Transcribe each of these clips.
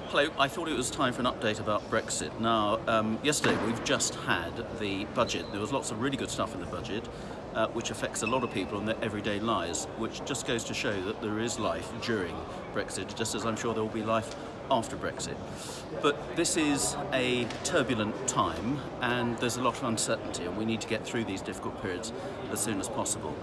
Hello, I thought it was time for an update about Brexit. Now, yesterday we've just had the budget. There was lots of really good stuff in the budget, which affects a lot of people in their everyday lives, which just goes to show that there is life during Brexit, just as I'm sure there will be life after Brexit. But this is a turbulent time, and there's a lot of uncertainty, and we need to get through these difficult periods as soon as possible.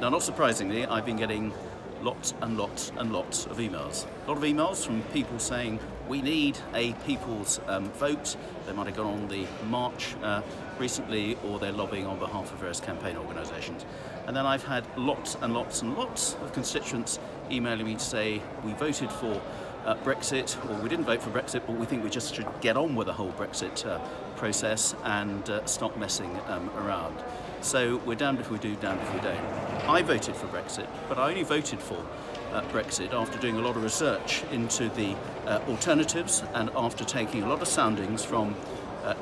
Now, not surprisingly, I've been getting lots and lots and lots of emails. A lot of emails from people saying we need a people's vote. They might have gone on the march recently, or they're lobbying on behalf of various campaign organisations. And then I've had lots and lots and lots of constituents emailing me to say we voted for Brexit, or we didn't vote for Brexit, but we think we just should get on with the whole Brexit process and stop messing around. So we're damned if we do, damned if we don't. I voted for Brexit, but I only voted for Brexit after doing a lot of research into the alternatives and after taking a lot of soundings from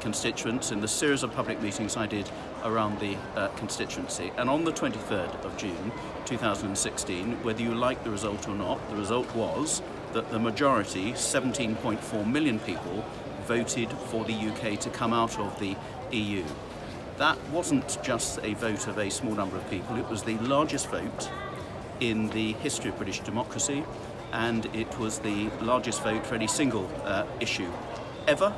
constituents in the series of public meetings I did around the constituency. And on the 23rd of June 2016, whether you like the result or not, the result was that the majority, 17.4 million people, voted for the UK to come out of the EU. That wasn't just a vote of a small number of people, it was the largest vote in the history of British democracy, and it was the largest vote for any single issue ever,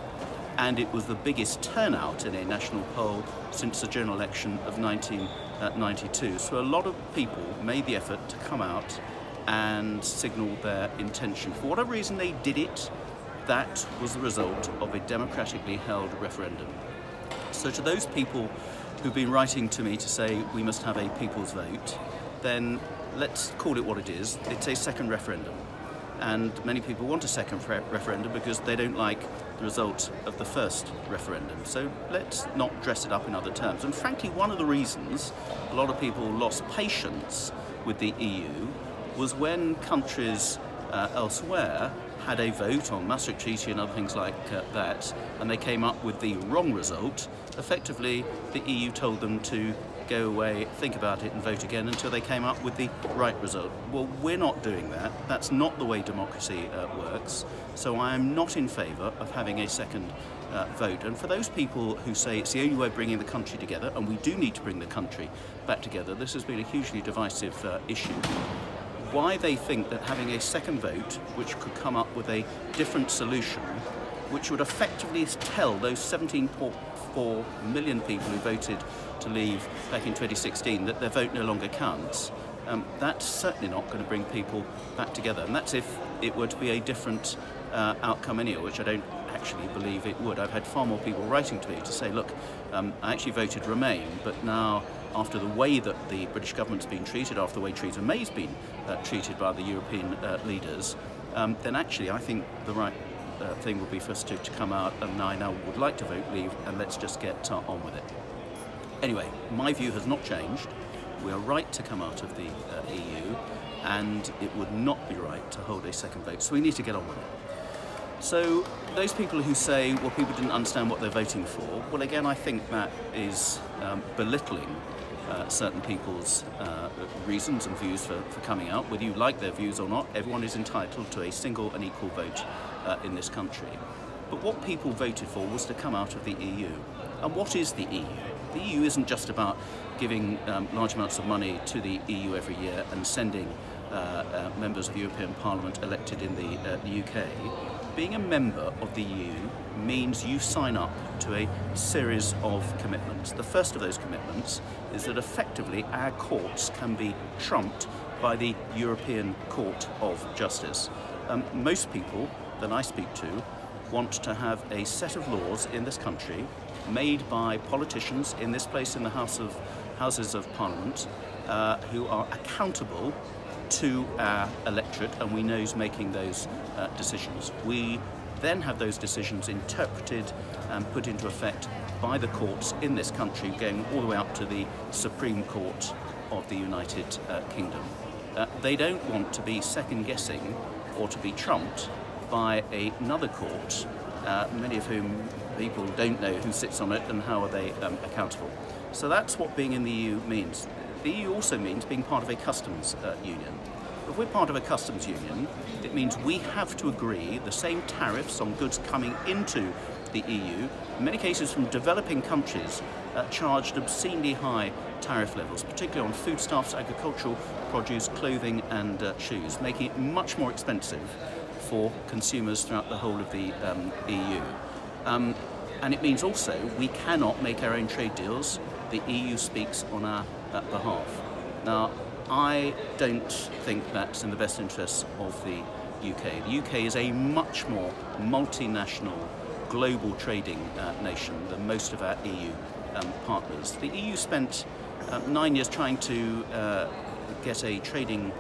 and it was the biggest turnout in a national poll since the general election of 1992. So a lot of people made the effort to come out and signal their intention. For whatever reason they did it, that was the result of a democratically held referendum. So to those people who've been writing to me to say we must have a people's vote, then let's call it what it is. It's a second referendum. And many people want a second referendum because they don't like the result of the first referendum. So let's not dress it up in other terms. And frankly, one of the reasons a lot of people lost patience with the EU was when countries elsewhere had a vote on Maastricht Treaty and other things like that, and they came up with the wrong result. Effectively, the EU told them to go away, think about it and vote again until they came up with the right result. Well, we're not doing that. That's not the way democracy works. So I am not in favour of having a second vote. And for those people who say it's the only way of bringing the country together, and we do need to bring the country back together, this has been a hugely divisive issue. Why they think that having a second vote, which could come up with a different solution, which would effectively tell those 17.4 million people who voted to leave back in 2016 that their vote no longer counts, that's certainly not going to bring people back together. And that's if it were to be a different outcome anyhow, which I don't actually believe it would. I've had far more people writing to me to say, look, I actually voted Remain, but now after the way that the British government's been treated, after the way Theresa May's been treated by the European leaders, then actually I think the right thing would be for us to come out, and I now would like to vote leave, and let's just get on with it. Anyway, my view has not changed. We are right to come out of the EU, and it would not be right to hold a second vote, so we need to get on with it. So those people who say, well, people didn't understand what they're voting for, well, again, I think that is belittling certain people's reasons and views for coming out. Whether you like their views or not, everyone is entitled to a single and equal vote in this country. But what people voted for was to come out of the EU. And what is the EU? The EU isn't just about giving large amounts of money to the EU every year and sending members of the European Parliament elected in the UK. Being a member of the EU means you sign up to a series of commitments. The first of those commitments is that effectively our courts can be trumped by the European Court of Justice. Most people that I speak to want to have a set of laws in this country made by politicians in this place in the Houses of Parliament who are accountable to our electorate, and we know who's making those decisions. We then have those decisions interpreted and put into effect by the courts in this country, going all the way up to the Supreme Court of the United Kingdom. They don't want to be second-guessing or to be trumped by another court, many of whom people don't know who sits on it and how are they accountable. So that's what being in the EU means. The EU also means being part of a customs union. if we're part of a customs union, it means we have to agree the same tariffs on goods coming into the EU, in many cases from developing countries, charged obscenely high tariff levels, particularly on foodstuffs, agricultural produce, clothing and shoes, making it much more expensive for consumers throughout the whole of the EU. And it means also we cannot make our own trade deals. The EU speaks on our behalf. Now, I don't think that's in the best interests of the UK. The UK is a much more multinational, global trading nation than most of our EU partners. The EU spent 9 years trying to get a trading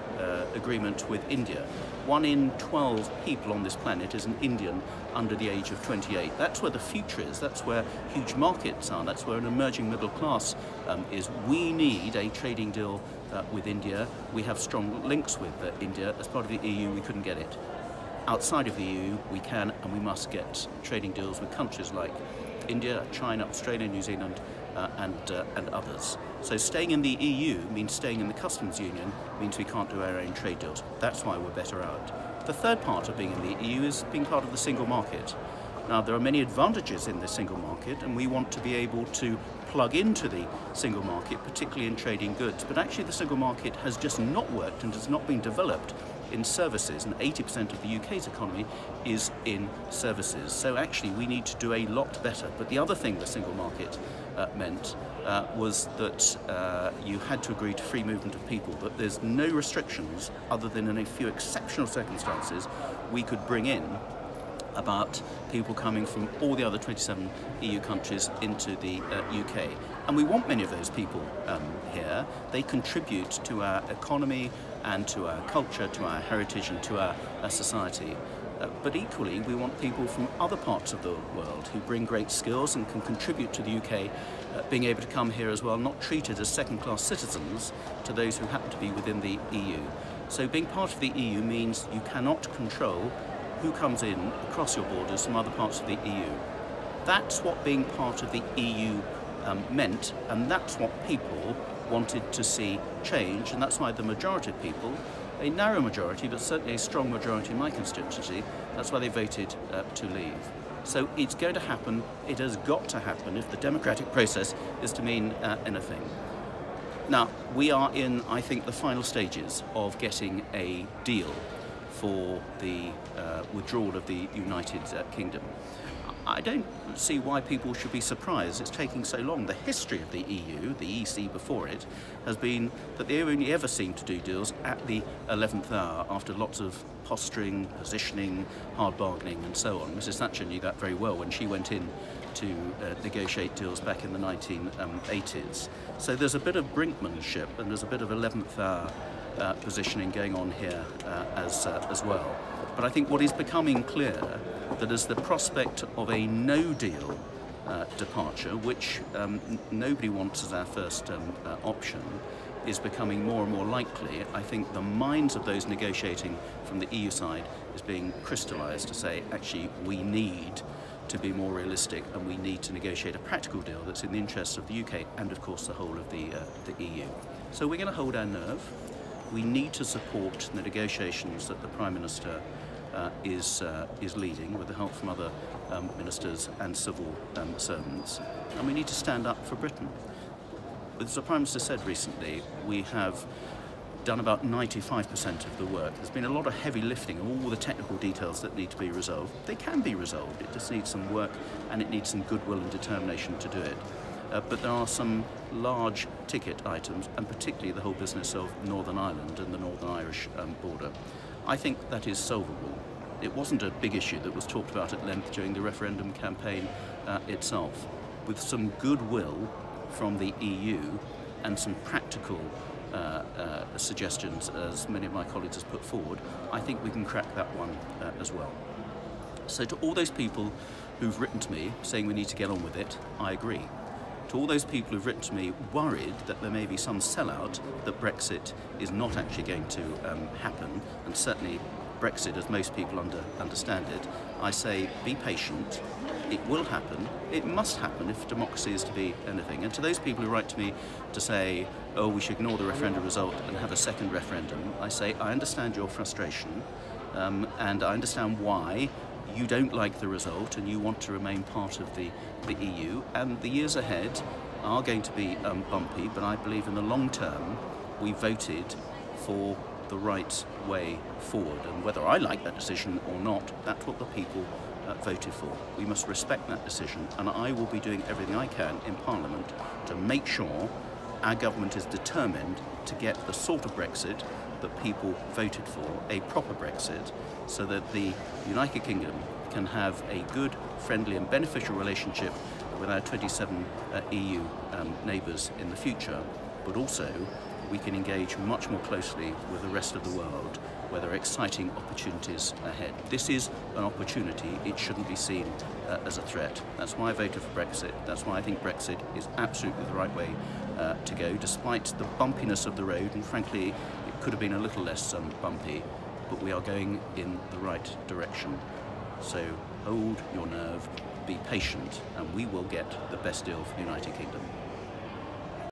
agreement with India. 1 in 12 people on this planet is an Indian under the age of 28. That's where the future is. That's where huge markets are. That's where an emerging middle class is. We need a trading deal with India. We have strong links with India. As part of the EU, we couldn't get it. Outside of the EU, we can and we must get trading deals with countries like India, China, Australia, New Zealand, and others. So staying in the EU means staying in the customs union, means we can't do our own trade deals. That's why we're better out. The third part of being in the EU is being part of the single market. Now, there are many advantages in the single market, and we want to be able to plug into the single market, particularly in trading goods. But actually, the single market has just not worked and has not been developed in services, and 80% of the UK's economy is in services. So actually, we need to do a lot better. But the other thing the single market meant was that you had to agree to free movement of people, that there's no restrictions other than in a few exceptional circumstances we could bring in about people coming from all the other 27 EU countries into the UK. And we want many of those people here. They contribute to our economy and to our culture, to our heritage and to our society. But equally, we want people from other parts of the world who bring great skills and can contribute to the UK being able to come here as well, not treated as second-class citizens to those who happen to be within the EU. So being part of the EU means you cannot control who comes in across your borders from other parts of the EU. That's what being part of the EU meant, and that's what people wanted to see change, and that's why the majority of people, a narrow majority, but certainly a strong majority in my constituency, that's why they voted to leave. So it's going to happen, it has got to happen if the democratic process is to mean anything. Now, we are in, I think, the final stages of getting a deal for the withdrawal of the United Kingdom. I don't see why people should be surprised it's taking so long. The history of the EU, the EC before it, has been that they only ever seem to do deals at the 11th hour after lots of posturing, positioning, hard bargaining and so on. Mrs Thatcher knew that very well when she went in to negotiate deals back in the 1980s. So there's a bit of brinkmanship and there's a bit of 11th hour positioning going on here as well. But I think what is becoming clear that as the prospect of a no-deal departure, which nobody wants as our first option, is becoming more and more likely, I think the minds of those negotiating from the EU side is being crystallised to say, actually, we need to be more realistic and we need to negotiate a practical deal that's in the interests of the UK and, of course, the whole of the EU. So we're going to hold our nerve. We need to support the negotiations that the Prime Minister is leading with the help from other ministers and civil servants, and we need to stand up for Britain. As the Prime Minister said recently, we have done about 95% of the work. There's been a lot of heavy lifting of all the technical details that need to be resolved. They can be resolved, it just needs some work and it needs some goodwill and determination to do it. But there are some large ticket items, and particularly the whole business of Northern Ireland and the Northern Irish border. I think that is solvable. It wasn't a big issue that was talked about at length during the referendum campaign itself. With some goodwill from the EU and some practical suggestions, as many of my colleagues have put forward, I think we can crack that one as well. So to all those people who've written to me saying we need to get on with it, I agree. To all those people who've written to me worried that there may be some sellout, that Brexit is not actually going to happen, and certainly Brexit as most people understand it, I say be patient. It will happen. It must happen if democracy is to be anything. And to those people who write to me to say, oh, we should ignore the referendum result and have a second referendum, I say, I understand your frustration, and I understand why you don't like the result and you want to remain part of the EU. And the years ahead are going to be bumpy, but I believe in the long term we voted for the right way forward. And whether I like that decision or not, that's what the people voted for. We must respect that decision, and I will be doing everything I can in Parliament to make sure our government is determined to get the sort of Brexit that people voted for, a proper Brexit, so that the United Kingdom can have a good, friendly and beneficial relationship with our 27 EU neighbours in the future, but also we can engage much more closely with the rest of the world where there are exciting opportunities ahead. This is an opportunity. It shouldn't be seen as a threat. That's why I voted for Brexit. That's why I think Brexit is absolutely the right way to go, despite the bumpiness of the road, and frankly it could have been a little less bumpy, but we are going in the right direction. So hold your nerve, be patient, and we will get the best deal for the United Kingdom.